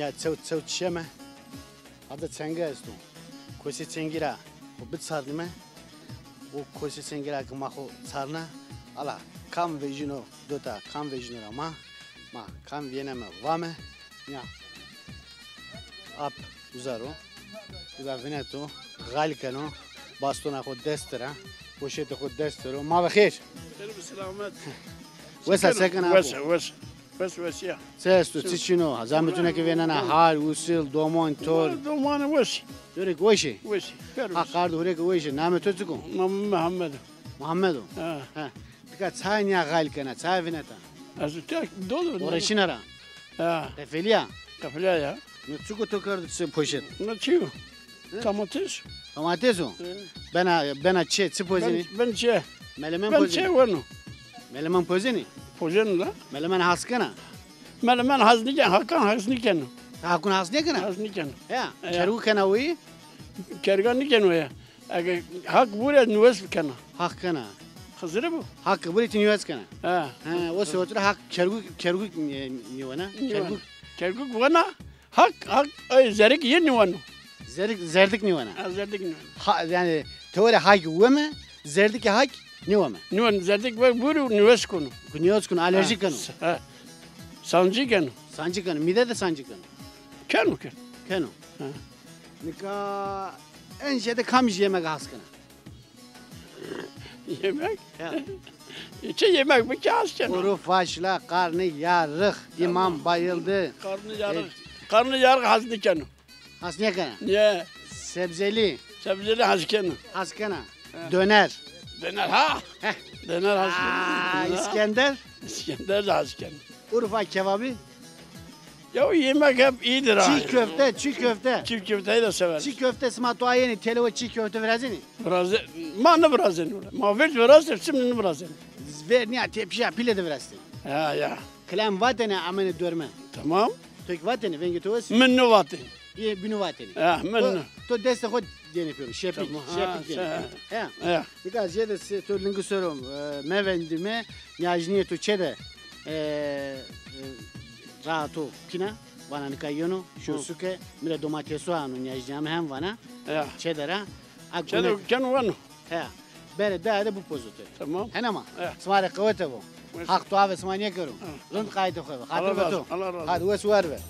Ya çev çeme. Adı çenge estu. Koşu çengira. O bit sardı o koşu çengira ki maho sarna. Ala kam vejino dota kam vejino ama ma kam vieneme vame. Ya. Ap uzaro. Uza veneto. Galkano. Bastona خود دستره وشيت خود دستره ما بخير بالسلامات وسا سكن وس يا سيستو تشينو زعمتونا كيفينا حال وصل دومون تور دومان وش دوريك وشي ها قارد هوريك وشي نام توتكو محمد ها تكا تساينيا غال كنا تسايفنتا ازتك دول ورشينرا كفيليا يا نتسوكو توكرد بوشيت نتشيو Domates. Domates o? Bana çi pozini? Ben çe. Melemen pozini. Ben çe vano. Melemen pozini? Pozini la. Melemen haskana? Melemen hazniken, hakan hazniken. Hakun hazniken? Hazniken. Ya. Keru kana uyi? Kerganiken o ya. Hak buraya nüves kana. Hak kana. Hazır bu. Hak buraya nüves kana. Ha. O sotra hak kergu nüvana? Kergu vana. Hak zerik yeni vano. Zerdik nüvana. Zerdik nüvana. Yani teori hak veme, zerdik hak nüveme. Nüvan zerdik ve buru nüves konu. Nüves konu alerjik konu. Sancı konu. Sancı konu. Mide de sancı konu. Kanu. Kanu. Nika en şeyde kamış yemek haskına. Yemek? İçe yemek bir kağıt kanu. Kuru faşla, karnı yarık, imam bayıldı. Karnı yarık hazlı kanu. Hasniye kana? Ne? Sebzeli. Sebzeli haskana. Haskana. Döner. Döner ha? Döner haskana. İskender. İskender de haskana. Urfa kebabı. Ya yemek hep iyidir ha. Çiğ köfte, çiğ köfte. Çiğ köfteyi de sever. Çiğ köfte sma yeni televa çiğ köfte verazini. Brazen. Ma brazen. Ma veç verazin, şimdi brazen. Ver niye tepşi pile de verazin. Ya. Klam vatene amene dörme. Tamam. Tek vatene vengi tovas. Minnu vaten. İyi binu vatene. Ya minnu. To deste hod denipyorum. Şepik. Şepik. Ya. Birkaç yerde size to lingu sorum. Mevendime nyajniye to çede. Rato kina. Vana nikayono. Şusuke. Mire domateso anu nyajniyam hem vana. Ya. Çedera. Çede kanu vano. Ya. Bere daha bu pozite. Tamam. Henama. Smare kavete bu. Hak tuave smaniye karo. Rund kaydı koy. Allah razı olsun. Hadi ve suar ver.